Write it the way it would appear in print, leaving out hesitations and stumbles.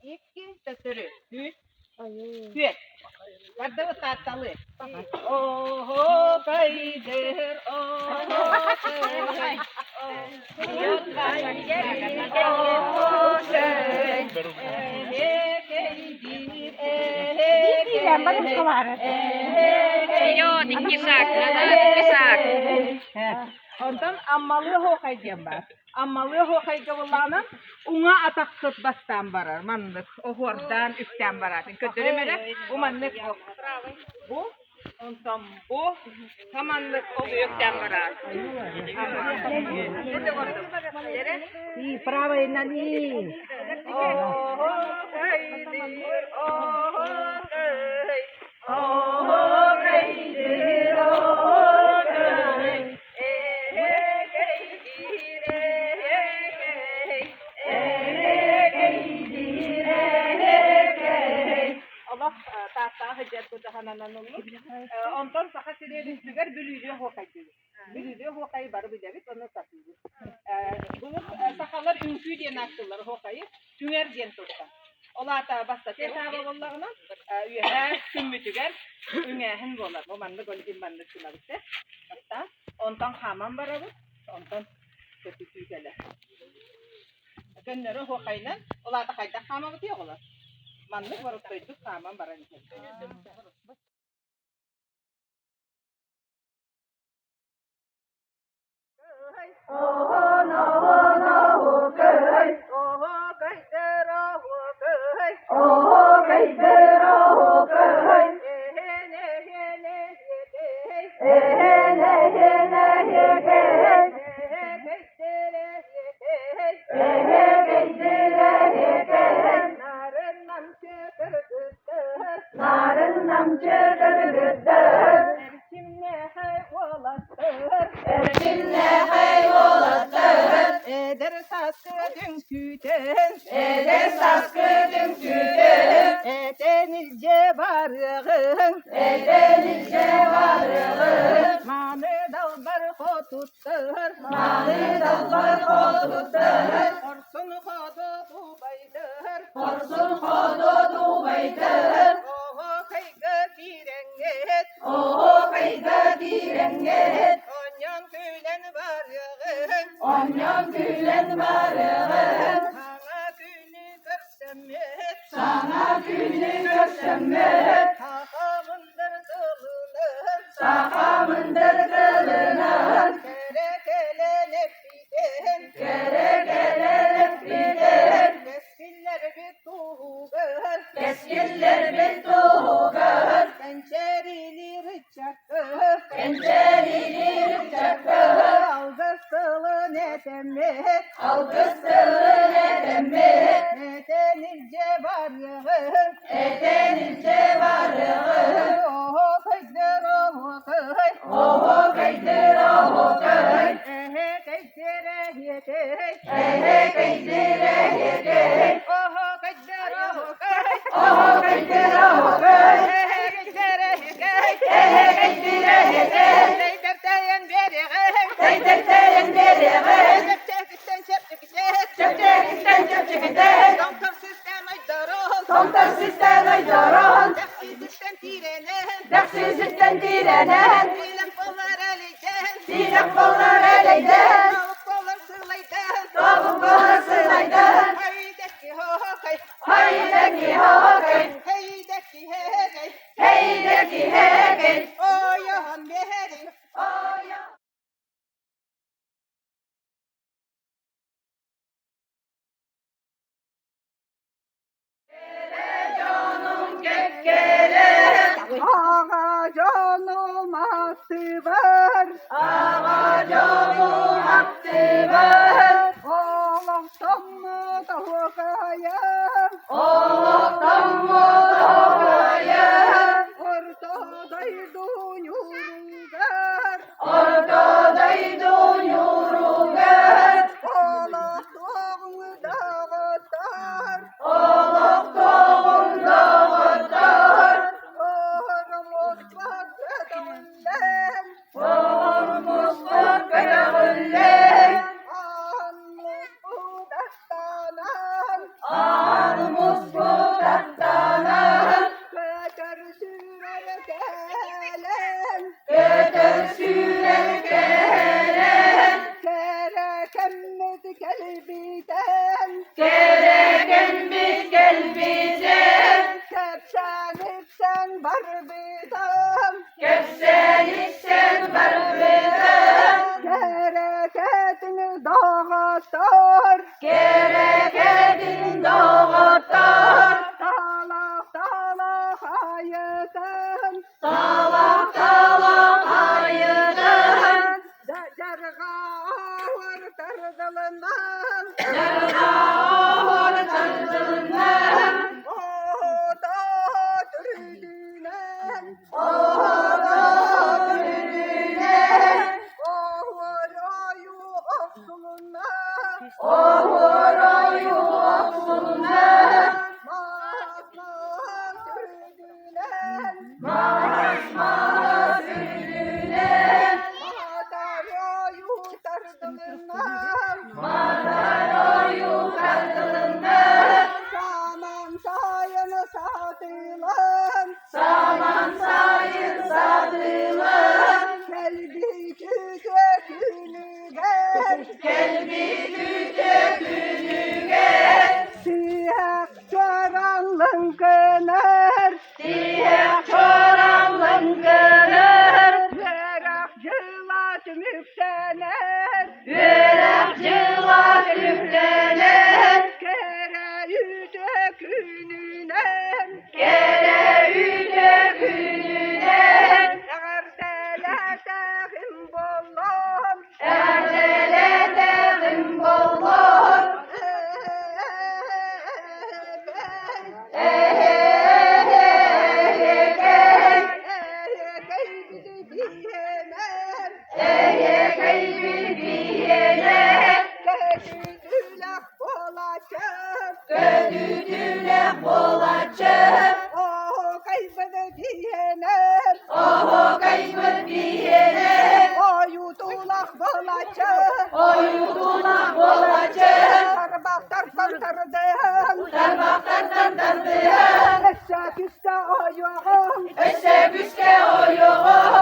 İki, tötürü, üç, dört. Vardı o tahtalı. Oho kaydır, oho kaydır. Yok kaydır, oho kaydır. Yo, dikki sak, dikki sak. Ondan ammalı hokaycam var. Ammalı hokaycavılanın ona atakıt bastan barar. Manlık o hordan üstten barar. Kötürümere bu manlık bu. Bu ondan bu tamanlık oluyor üstten barar. Ne de gördüm? İyi, bravo Nani. Oho kaydır, oho kaydır. Oho kaydır, oho kaydır. Allah tahta hıcat bu dahanan olur. Ondan sonra silerin süger bülüğü hokaydı. Bülüğü hokayı barı bilerik onu satıyoruz. Bu sakallar ünkü diye naktılar hokayı. Sünger diye tuttan. Ola da basta hesabı bollağına üye sümbütüger üngehin bolar. O mandı golün mandı şuna bitti. Hatta ondan hamam barabı. Ondan kötü gelir. Gönleri hokayla ola da kayda hamam diyor olar. Manlık var otoyduk hamam baran. Oho no no kay. Oho kaydır oho kay. Oho kaydır oho kay. Ne he ne narın namçı kırgıdır. Erkimle hayvolattır. Eder saskı dünküden. Edenilce varığın. Manı dalbar hotuttur. Korsun hodu dubaydır. Oho kaygı direnget. Onyan gülen varığın. Sana günü görsem et. Sakamındır kılının. Kere gele nefriden. Keskiller bir tuğur. Pençerilir çakır. Algısılı ne demek. Edenilce varığın. Oho kaydır oho kay. Oho kaydır oho kay. Ehe kaydire yekey. Oho kaydır oho kay. Oho kaydır oho kay. Ehe kaydire yekey. Teyderteyen beri. Çöpçekisten çöpçekiden. Tomtar sistem aydaron. Deksizlikten direnen. Dilek bollar eleyden. Tavuk bollar sırlaydan. Haydaki hokay. Heydeki hekey. Oyan beherin. Oyan. Canım kekkele. Ağa canım hakkı ver. Allah'tan mı davaya? Ortadaydın yürüger. Allah doğunu dağıtar. Ormuz var bedavullen. Anmus katlanır. Götür sürer gelen, götür sürer gelen. Gerekemiz gelbiden, gerekemiz gelbiden. Kepsen içsen barbidan, kepsen içsen barbidan. Gereketini dağıtır, gereketini dağıtır. Dalak dalak ayıdın, dalak dalak ayıdın. Carga ağır tırdılından, carga ağır tırdılından. O da türlünen, o da türlünen. Oğur ayu aksulundan, oğur ayu aksulundan. Masma türlünen, masma türlünen. Madara yutardılar, madara yutardılar. Saman sayın satılan, saman sayın satılan. Kelbi cüce gülügen, kelbi cüce gülügen. Siyah çoranlın kınar, siyah çoranlın kınar. Verakçılar müktener, verakçılar müktener. Kere yüce gününen, kere yüce gününen. Erdeledehim bollon, erdeledehim bollon. Gödüdüle bolacak, oho kaybını diyener, oho kaybını diyener. Oyutulak bolacak, oyutulak bolacak. Tarbaktar tardırdım, tarbaktar tardırdım. Eşek üstte oyuğum, eşek üstte oyuğum.